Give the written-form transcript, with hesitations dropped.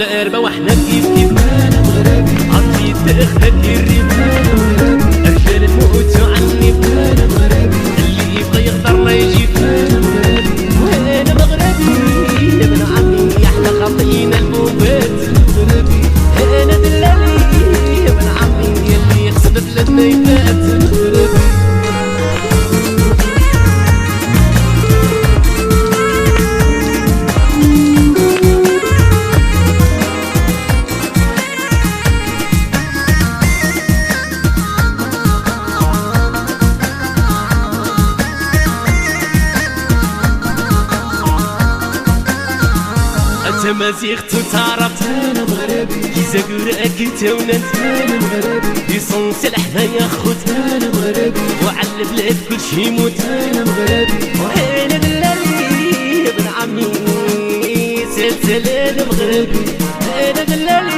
مغاربة وحنا كيف كيف انا مغربي عطيت اخدك الريف رجال الموت عني انا مغربي اللي يبغى يغدرنا يجي انا مغربي وانا مغربي يا ابن عمي يا احلى خاطينا الموبات مغربي انا دلالي يا ابن عمي اللي يقصد بلادنا يفات مغربي تمازيغ تعرف انا مغربي كيزاكور اكيد ونات انا مغربي يصون سلاح يا خوت انا مغربي وعلى البلاد كلشي يموت انا مغربي وانا دلالي يا ابن عمي سلسل انا مغربي انا دلالي